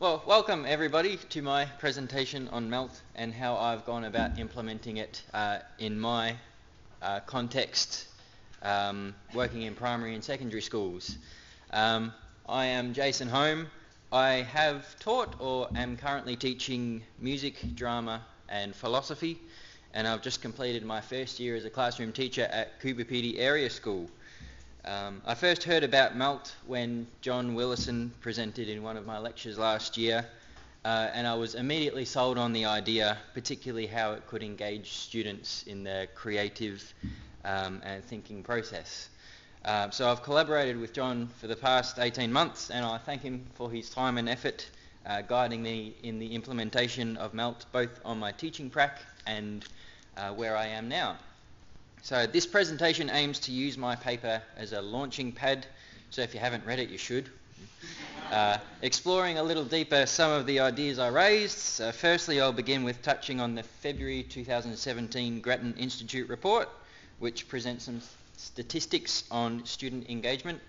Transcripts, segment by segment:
Well, welcome everybody to my presentation on MELT and how I've gone about implementing it in my context, working in primary and secondary schools. I am Jason Home. I have taught or am currently teaching music, drama and philosophy, and I've just completed my first year as a classroom teacher at Kubapidi Area School. I first heard about MELT when John Willison presented in one of my lectures last year, and I was immediately sold on the idea, particularly how it could engage students in their creative and thinking process. So I've collaborated with John for the past 18 months, and I thank him for his time and effort guiding me in the implementation of MELT, both on my teaching prac and where I am now. So this presentation aims to use my paper as a launching pad, so if you haven't read it, you should. Exploring a little deeper some of the ideas I raised. So firstly, I'll begin with touching on the February 2017 Grattan Institute report, which presents some statistics on student engagement.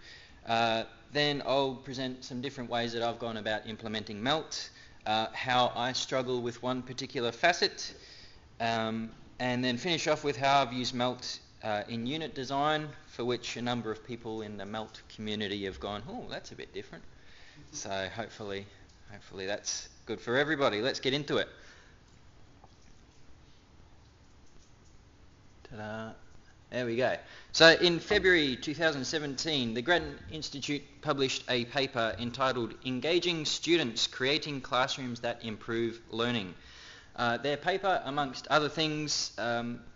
Then I'll present some different ways that I've gone about implementing MELT, how I struggle with one particular facet, and then finish off with how I've used MELT in unit design, for which a number of people in the MELT community have gone, oh, that's a bit different. So hopefully that's good for everybody. Let's get into it. Ta-da. There we go. So in February 2017, the Grattan Institute published a paper entitled Engaging Students, Creating Classrooms that Improve Learning. Their paper, amongst other things,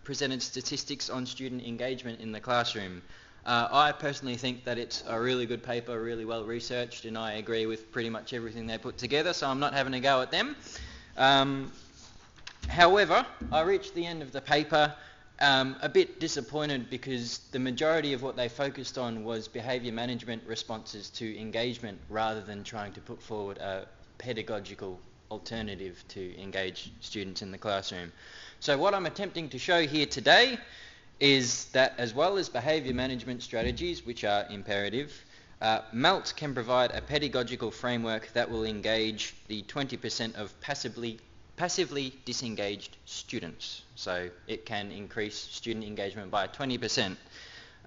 presented statistics on student engagement in the classroom. I personally think that it's a really good paper, really well researched, and I agree with pretty much everything they put together, so I'm not having a go at them. However, I reached the end of the paper a bit disappointed because the majority of what they focused on was behaviour management responses to engagement rather than trying to put forward a pedagogical alternative to engage students in the classroom. So what I'm attempting to show here today is that as well as behaviour management strategies, which are imperative, MELT can provide a pedagogical framework that will engage the 20% of passively disengaged students. So it can increase student engagement by 20%.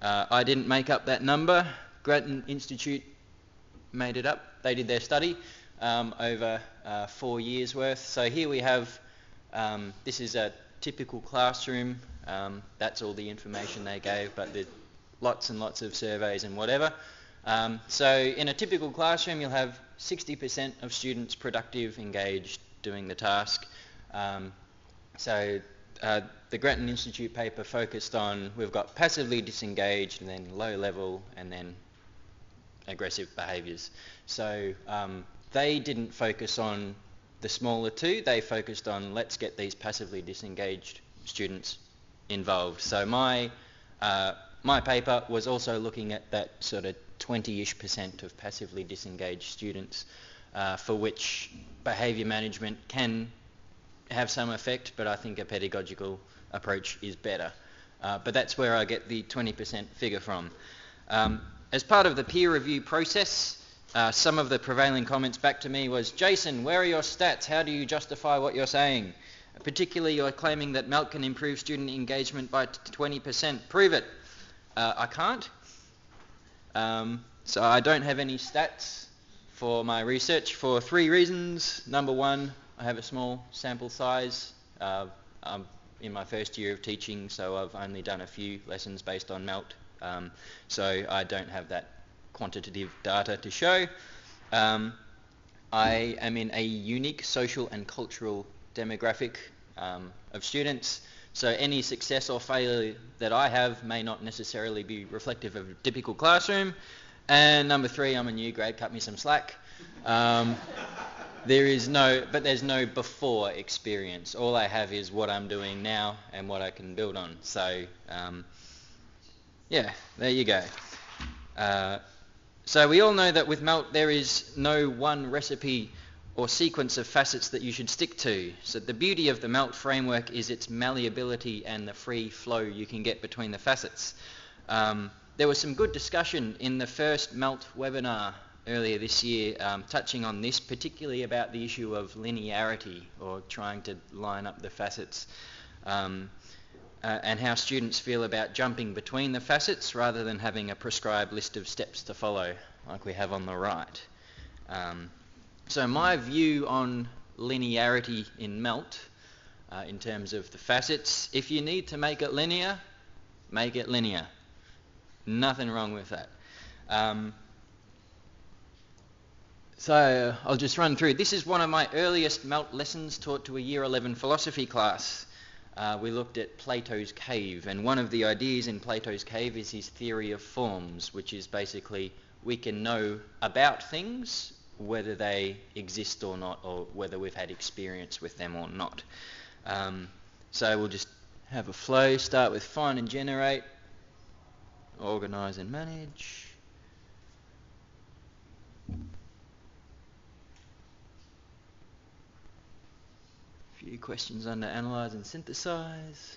I didn't make up that number. Grattan Institute made it up. They did their study over 4 years worth. So here we have, this is a typical classroom. That's all the information they gave, but there's lots and lots of surveys and whatever. So in a typical classroom, you'll have 60% of students productive, engaged, doing the task. The Grattan Institute paper focused on, we've got passively disengaged, and then low level, and then aggressive behaviours. So they didn't focus on the smaller two, they focused on let's get these passively disengaged students involved. So my paper was also looking at that sort of 20-ish% of passively disengaged students, for which behaviour management can have some effect, but I think a pedagogical approach is better. But that's where I get the 20% figure from. As part of the peer review process, some of the prevailing comments back to me was, Jason, where are your stats? How do you justify what you're saying? Particularly, you're claiming that MELT can improve student engagement by 20%. Prove it. I can't. So I don't have any stats for my research for 3 reasons. Number one, I have a small sample size. I'm in my first year of teaching, so I've only done a few lessons based on MELT. So I don't have that quantitative data to show. I am in a unique social and cultural demographic of students, so any success or failure that I have may not necessarily be reflective of a typical classroom. And number 3, I'm a new grad, cut me some slack. There's no before experience. All I have is what I'm doing now and what I can build on. So yeah, there you go. So we all know that with MELT there is no one recipe or sequence of facets that you should stick to. So the beauty of the MELT framework is its malleability and the free flow you can get between the facets. There was some good discussion in the first MELT webinar earlier this year touching on this, particularly about the issue of linearity, or trying to line up the facets, and how students feel about jumping between the facets rather than having a prescribed list of steps to follow like we have on the right. So my view on linearity in MELT, in terms of the facets, if you need to make it linear, make it linear. Nothing wrong with that. So I'll just run through. This is one of my earliest MELT lessons taught to a Year 11 philosophy class. We looked at Plato's cave, and one of the ideas in Plato's cave is his theory of forms, which is basically we can know about things, whether they exist or not, or whether we've had experience with them or not. So we'll just have a flow, start with find and generate, organise and manage. A few questions under analyse and synthesise.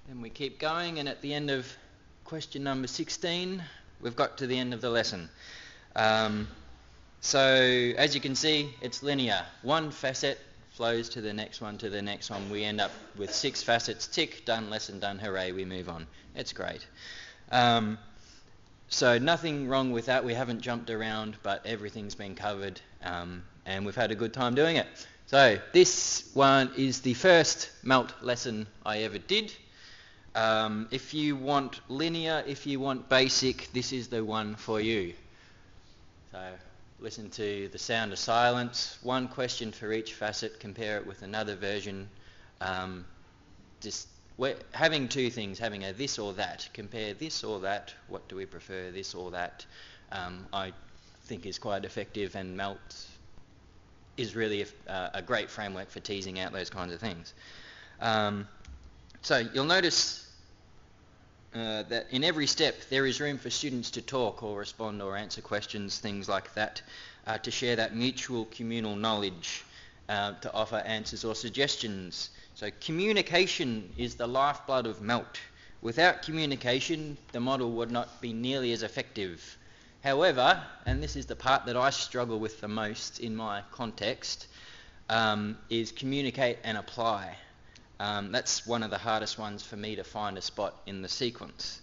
Then we keep going, and at the end of question number 16, we've got to the end of the lesson. So as you can see, it's linear. One facet flows to the next one, to the next one. We end up with 6 facets. Tick, done, lesson done, hooray, we move on. It's great. So nothing wrong with that. We haven't jumped around, but everything's been covered, and we've had a good time doing it. So this one is the first MELT lesson I ever did. If you want linear, if you want basic, this is the one for you. So listen to the sound of silence. One question for each facet. Compare it with another version. Having two things, having a this or that. Compare this or that. What do we prefer, this or that? I think is quite effective, and MELT is really a great framework for teasing out those kinds of things. So you'll notice that in every step there is room for students to talk or respond or answer questions, things like that, to share that mutual communal knowledge, to offer answers or suggestions. So communication is the lifeblood of MELT. Without communication, the model would not be nearly as effective. However, and this is the part that I struggle with the most in my context, is communicate and apply. That's one of the hardest ones for me to find a spot in the sequence.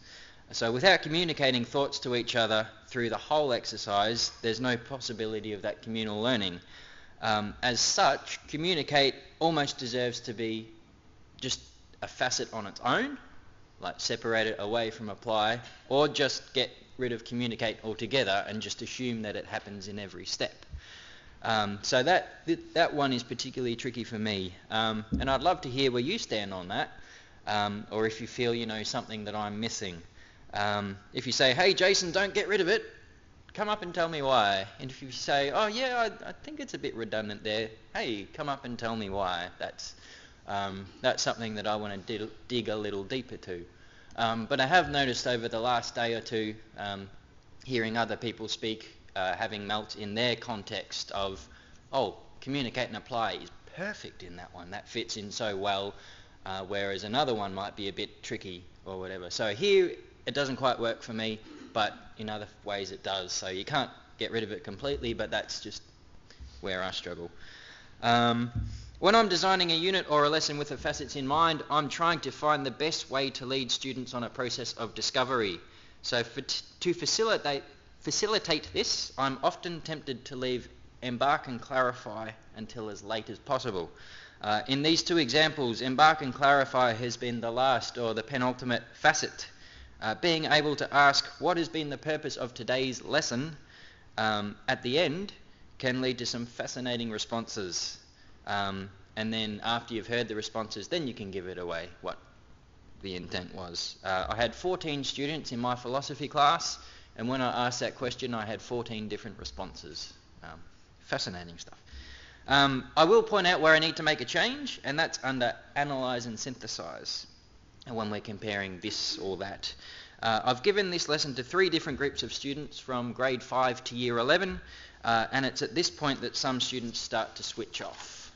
So without communicating thoughts to each other through the whole exercise, there's no possibility of that communal learning. As such, communicate almost deserves to be just a facet on its own, like separate it away from apply, or just get rid of communicate altogether and just assume that it happens in every step. So that one is particularly tricky for me, and I'd love to hear where you stand on that, or if you feel you know something that I'm missing. If you say, hey Jason, don't get rid of it, come up and tell me why. And if you say, oh yeah, I think it's a bit redundant there, hey, come up and tell me why. That's something that I want to dig a little deeper to. But I have noticed over the last day or two, hearing other people speak, having MELT in their context of, oh, communicate and apply is perfect in that one. That fits in so well, whereas another one might be a bit tricky or whatever. So here it doesn't quite work for me, but in other ways it does. So you can't get rid of it completely, but that's just where I struggle. When I'm designing a unit or a lesson with the facets in mind, I'm trying to find the best way to lead students on a process of discovery. So to facilitate this, I'm often tempted to leave embark and clarify until as late as possible. In these two examples, embark and clarify has been the last or the penultimate facet. Being able to ask what has been the purpose of today's lesson at the end can lead to some fascinating responses. And then after you've heard the responses, then you can give it away what the intent was. I had 14 students in my philosophy class, and when I asked that question, I had 14 different responses. Fascinating stuff. I will point out where I need to make a change, and that's under analyse and synthesise, and when we're comparing this or that. I've given this lesson to 3 different groups of students from grade 5 to year 11, and it's at this point that some students start to switch off.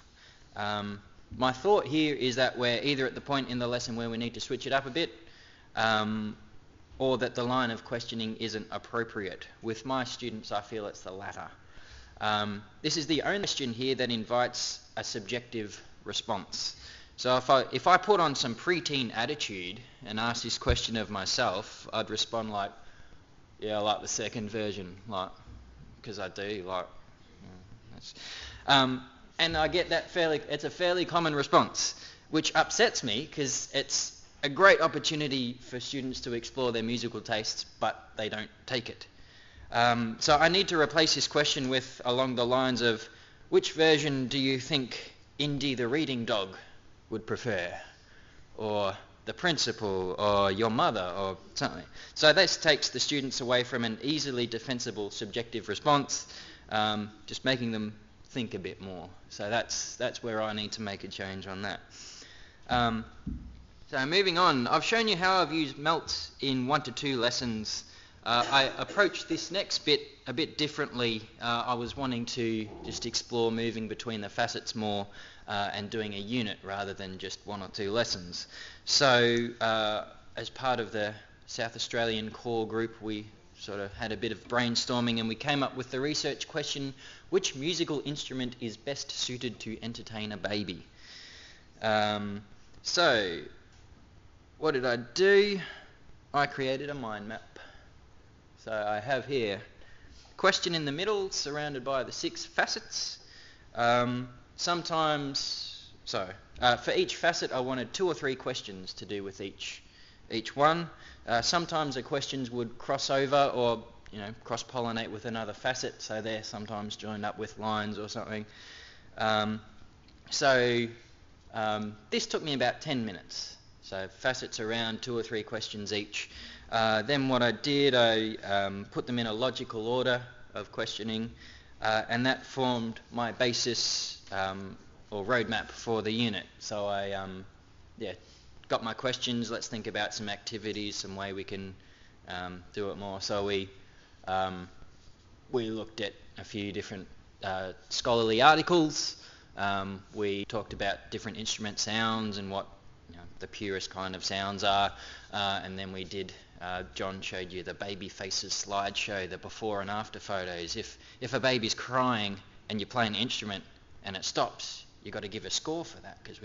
My thought here is that we're either at the point in the lesson where we need to switch it up a bit, or that the line of questioning isn't appropriate. With my students, I feel it's the latter. This is the only question here that invites a subjective response. So if I put on some preteen attitude and ask this question of myself, I'd respond like, yeah, I like the second version, like, because I do, like, and I get that it's a fairly common response, which upsets me because it's a great opportunity for students to explore their musical tastes, but they don't take it. So I need to replace this question with along the lines of, which version do you think Indy the reading dog would prefer? Or the principal, or your mother, or something. So this takes the students away from an easily defensible subjective response, just making them think a bit more. So that's where I need to make a change on that. So moving on, I've shown you how I've used MELT in 1 to 2 lessons. I approached this next bit a bit differently. I was wanting to just explore moving between the facets more and doing a unit rather than just 1 or 2 lessons. So as part of the South Australian core group, we sort of had a bit of brainstorming and we came up with the research question, which musical instrument is best suited to entertain a baby? So what did I do? I created a mind map. So I have here a question in the middle surrounded by the 6 facets. For each facet I wanted 2 or 3 questions to do with each one. Sometimes the questions would cross over or cross-pollinate with another facet, so they're sometimes joined up with lines or something. This took me about 10 minutes. So facets around 2 or 3 questions each. Then what I did, I put them in a logical order of questioning, and that formed my basis or roadmap for the unit. So I got my questions. Let's think about some activities, some way we can do it more. So we looked at a few different scholarly articles. We talked about different instrument sounds and what the purest kind of sounds are, and then we did. John showed you the baby faces slideshow, the before and after photos. If a baby's crying and you play an instrument and it stops, you've got to give a score for that because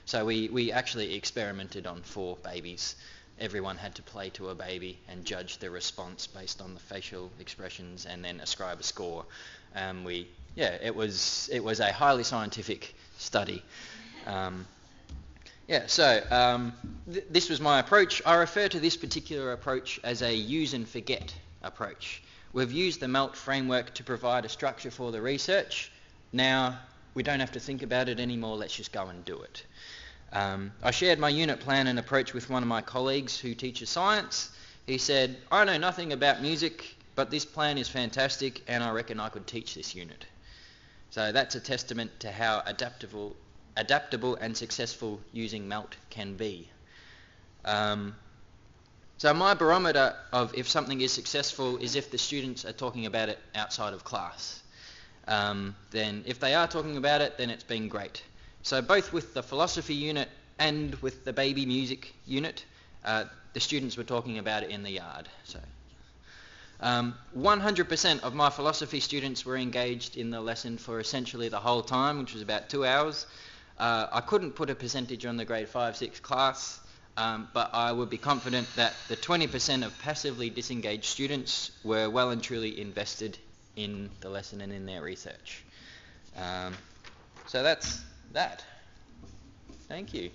So we actually experimented on 4 babies. Everyone had to play to a baby and judge the response based on the facial expressions and then ascribe a score. It was a highly scientific study. This was my approach. I refer to this particular approach as a use and forget approach. We've used the MELT framework to provide a structure for the research. Now we don't have to think about it anymore, let's just go and do it. I shared my unit plan and approach with one of my colleagues who teaches science. He said, I know nothing about music, but this plan is fantastic and I reckon I could teach this unit. So that's a testament to how adaptable and successful using MELT can be. So my barometer of if something is successful is if the students are talking about it outside of class. Then if they are talking about it, then it's been great. So both with the philosophy unit and with the baby music unit, the students were talking about it in the yard. So 100% of my philosophy students were engaged in the lesson for essentially the whole time, which was about 2 hours. I couldn't put a percentage on the grade 5-6 class, but I would be confident that the 20% of passively disengaged students were well and truly invested in the lesson and in their research. So that's that. Thank you.